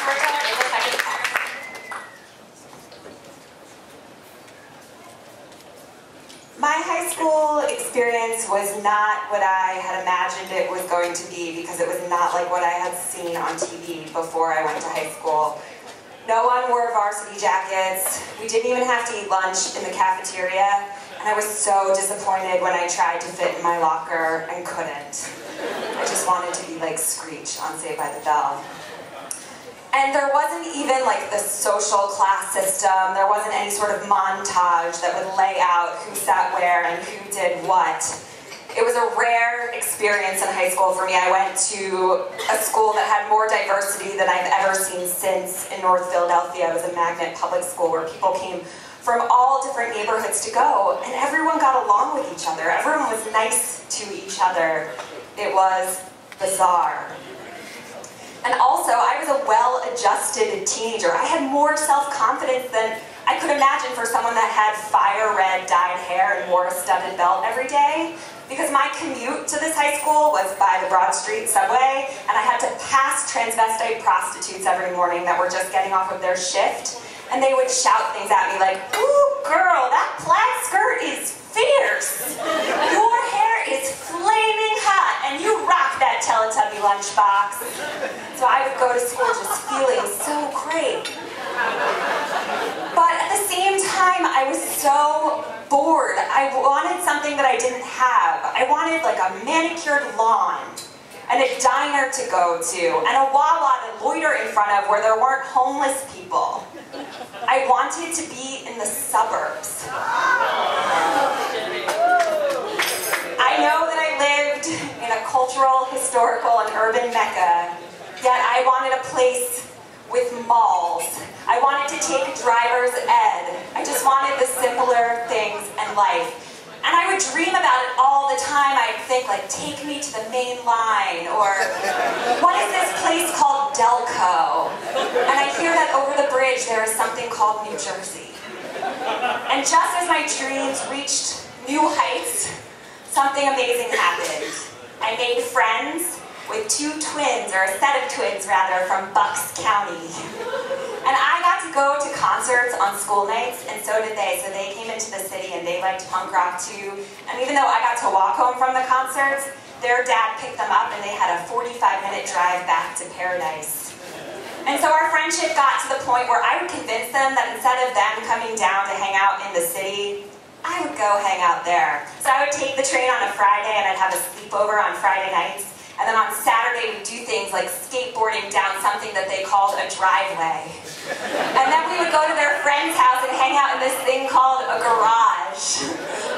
we're going in the second part. My high school experience was not what I had imagined it was going to be, because it was not like what I had seen on TV before I went to high school. No one wore varsity jackets. We didn't even have to eat lunch in the cafeteria, and I was so disappointed when I tried to fit in my locker and couldn't. I just wanted to be like Screech on Saved by the Bell. And there wasn't even like the social class system. There wasn't any sort of montage that would lay out who sat where and who did what. It was a rare experience in high school for me. I went to a school that had more diversity than I've ever seen since in North Philadelphia. It was a magnet public school where people came from all different neighborhoods to go, and everyone got along with each other. Everyone was nice to each other. It was bizarre. And also, I was a well-adjusted teenager. I had more self-confidence than I could imagine for someone that had fire red dyed hair and wore a studded belt every day. Because my commute to this high school was by the Broad Street subway, and I had to pass transvestite prostitutes every morning that were just getting off of their shift. And they would shout things at me like, "Ooh, girl, that plaid skirt is fierce. Your hair is flaming hot, and you rock that Teletubby lunchbox." So I would go to school just feeling so great. But at the same time, I was so bored. I wanted something that I didn't have. I wanted like a manicured lawn, and a diner to go to, and a Wawa to loiter in front of where there weren't homeless people. I wanted to be in the suburbs. I know that I lived in a cultural, historical, and urban mecca, yet I wanted a place with malls. I wanted to take driver's ed. I just wanted the simpler things in life. And I would dream about it all the time. I'd think like, take me to the main line, or what is this place called Delco? And I hear that over the bridge there is something called New Jersey. And just as my dreams reached new heights, something amazing happened. I made friends with two twins, or a set of twins rather, from Bucks County. And I got to go to concerts on school nights, and so did they. So they came into the city and they liked punk rock too. And even though I got to walk home from the concerts, their dad picked them up and they had a 45-minute drive back to Paradise. And so our friendship got to the point where I would convince them that instead of them coming down to hang out in the city, I would go hang out there. So I would take the train on a Friday and I'd have a sleepover on Friday nights. And then on Saturday, we'd do things like skateboarding down something that they called a driveway. And then we would go to their friend's house and hang out in this thing called a garage.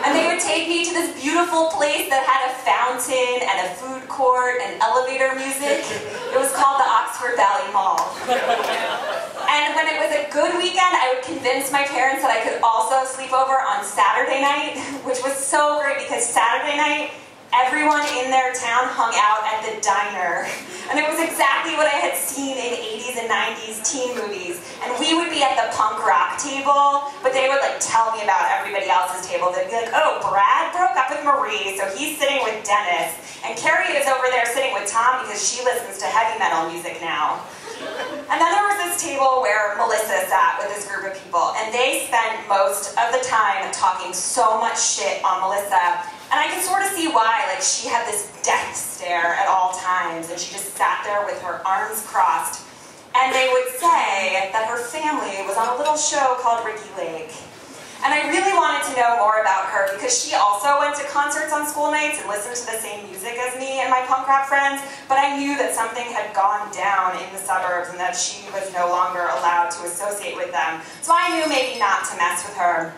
And they would take me to this beautiful place that had a fountain and a food court and elevator music. It was called the Oxford Valley Mall. And when it was a good weekend, I would convince my parents that I could also sleep over on Saturday night, which was so great because Saturday night, everyone in their town hung out at the diner. And it was exactly what I had seen in 80s and 90s teen movies. And we would be at the punk rock table, but they would like tell me about everybody else's table. They'd be like, "Oh, Brad broke up with Marie, so he's sitting with Dennis. And Carrie is over there sitting with Tom because she listens to heavy metal music now." And then there was this table where Melissa sat with this group of people, and they spent most of the time talking so much shit on Melissa. And I could sort of see why. Like, she had this death stare at all times, and she just sat there with her arms crossed. And they would say that her family was on a little show called Ricky Lake. And I really wanted to know more about her because she also went to concerts on school nights and listened to the same music as me and my punk rock friends, but I knew that something had gone down in the suburbs and that she was no longer allowed to associate with them. So I knew maybe not to mess with her.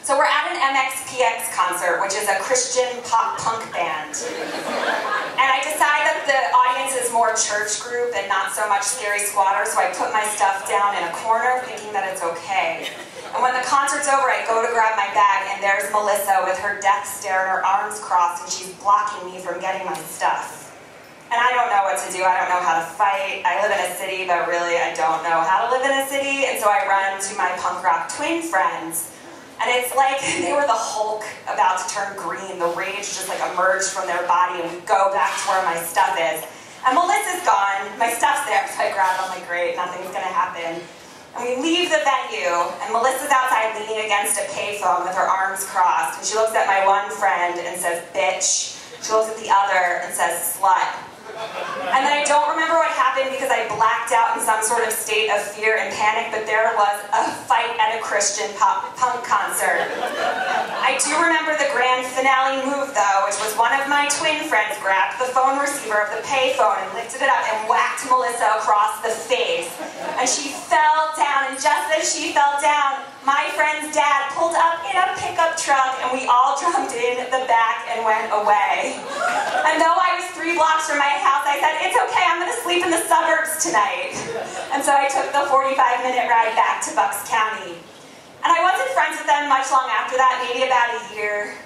So we're at an MXPX concert, which is a Christian pop punk band. And I decide that the audience is more church group and not so much scary squatter, so I put my stuff down in a corner thinking that it's okay. And when the concert's over, I go to grab my bag, and there's Melissa with her death stare and her arms crossed, and she's blocking me from getting my stuff. And I don't know what to do. I don't know how to fight. I live in a city, but really I don't know how to live in a city, and so I run to my punk rock twin friends. And it's like they were the Hulk about to turn green. The rage just like emerged from their body, and we go back to where my stuff is. And Melissa's gone. My stuff's there, so I grab it. I'm like, great, nothing's gonna happen. And we leave the venue, and Melissa's outside leaning against a payphone with her arms crossed, and she looks at my one friend and says, bitch. She looks at the other and says, slut. And then I don't remember what happened because I blacked out in some sort of state of fear and panic, but there was a fight at a Christian punk concert. I do remember the grand finale move though, which was one of my twin friends grabbed the phone receiver of the payphone and lifted it up and whacked Melissa across the face. And she fell down, and just as she fell down, my friend's dad pulled up in a pickup truck and we all jumped in the back and went away. And though I was 3 blocks from my house, I said, it's okay, I'm gonna sleep in the suburbs tonight. And so I took the 45-minute ride back to Bucks County. And I wasn't friends with them much long after that, maybe about a year.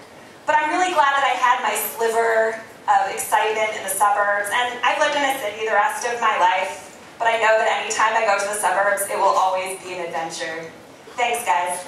But I'm really glad that I had my sliver of excitement in the suburbs. And I've lived in a city the rest of my life, but I know that anytime I go to the suburbs, it will always be an adventure. Thanks, guys.